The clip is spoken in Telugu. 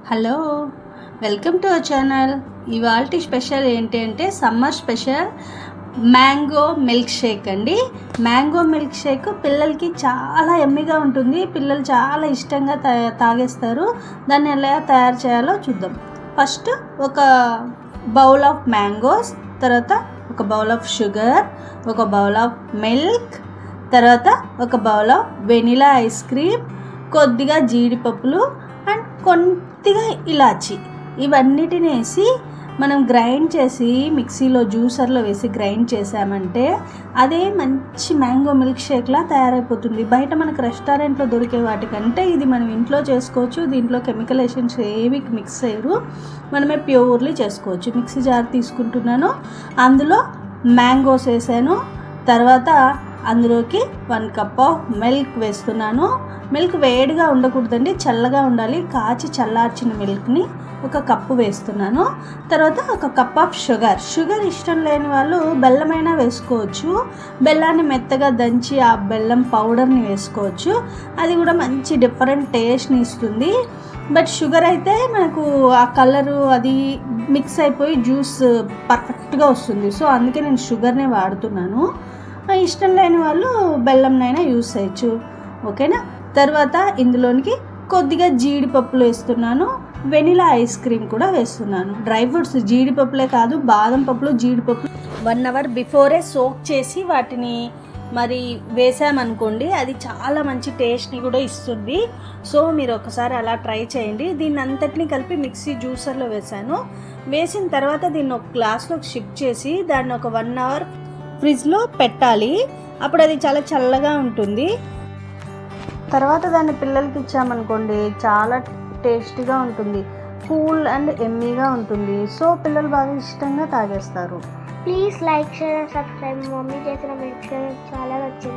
Hello, welcome to our channel. ఇవాల్టి స్పెషల్ ఏంటి అంటే summer special mango milkshake అండి. మ్యాంగో మిల్క్ షేక్ పిల్లలకి చాలా ఎమ్మిగా ఉంటుంది. పిల్లలు చాలా ఇష్టంగా తాగేస్తారు. దాన్ని ఎలా తయారు చేయాలో చూద్దాం. ఫస్ట్ ఒక బౌల్ ఆఫ్ మ్యాంగోస్, తర్వాత ఒక బౌల్ ఆఫ్ షుగర్, ఒక బౌల్ ఆఫ్ మిల్క్, తర్వాత ఒక bowl of vanilla ice cream, కొద్దిగా జీడిపప్పులు అండ్ కొద్దిగా ఇలాచి, ఇవన్నిటిని వేసి మనం గ్రైండ్ చేసి మిక్సీలో జ్యూసర్లో వేసి గ్రైండ్ చేసామంటే అదే మంచి మ్యాంగో మిల్క్ షేక్లా తయారైపోతుంది. బయట మనకు రెస్టారెంట్లో దొరికే వాటికంటే ఇది మనం ఇంట్లో చేసుకోవచ్చు. దీంట్లో కెమికల్ ఎసెన్స్ ఏవి మిక్స్ అయ్యారు, మనమే ప్యూర్లీ చేసుకోవచ్చు. మిక్సీ జార్ తీసుకుంటున్నాను, అందులో మ్యాంగోస్ వేసాను, తర్వాత అందులోకి 1 కప్ ఆఫ్ మిల్క్ వేస్తున్నాను. మిల్క్ వేడిగా ఉండకూడదండి, చల్లగా ఉండాలి. కాచి చల్లార్చిన మిల్క్ని 1 కప్పు వేస్తున్నాను. తర్వాత 1 కప్ ఆఫ్ షుగర్ ఇష్టం లేని వాళ్ళు బెల్లమైనా వేసుకోవచ్చు. బెల్లాన్ని మెత్తగా దంచి ఆ బెల్లం పౌడర్ని వేసుకోవచ్చు. అది కూడా మంచి డిఫరెంట్ టేస్ట్ని ఇస్తుంది. బట్ షుగర్ అయితే మనకు ఆ కలరు అది మిక్స్ అయిపోయి జ్యూస్ పర్ఫెక్ట్గా వస్తుంది. సో అందుకే నేను షుగర్నే వాడుతున్నాను. ఇష్టం లేని వాళ్ళు బెల్లంనైనా యూస్ చేయొచ్చు. ఓకేనా. తర్వాత ఇందులోనికి కొద్దిగా జీడిపప్పులు వేస్తున్నాను, వెనిలా ఐస్ క్రీమ్ కూడా వేస్తున్నాను. డ్రై ఫ్రూట్స్ జీడిపప్పులే కాదు, బాదం పప్పులు, జీడిపప్పులు 1 అవర్ బిఫోరే సోక్ చేసి వాటిని మరి వేసామనుకోండి, అది చాలా మంచి టేస్ట్ని కూడా ఇస్తుంది. సో మీరు ఒకసారి అలా ట్రై చేయండి. దీన్ని అంతటిని కలిపి మిక్సీ జ్యూసర్లో వేసాను. వేసిన తర్వాత దీన్ని ఒక గ్లాస్లోకి షిఫ్ట్ చేసి దాన్ని ఒక 1 అవర్ ఫ్రిడ్జ్లో పెట్టాలి. అప్పుడు అది చాలా చల్లగా ఉంటుంది. తర్వాత దాన్ని పిల్లలకి ఇచ్చామనుకోండి, చాలా టేస్టీగా ఉంటుంది, కూల్ అండ్ ఎమ్మీగా ఉంటుంది. సో పిల్లలు బాగా ఇష్టంగా తాగేస్తారు. Please like, share and subscribe. Mummy చేసిన మిల్క్ షేక్ చాలా నచ్చింది.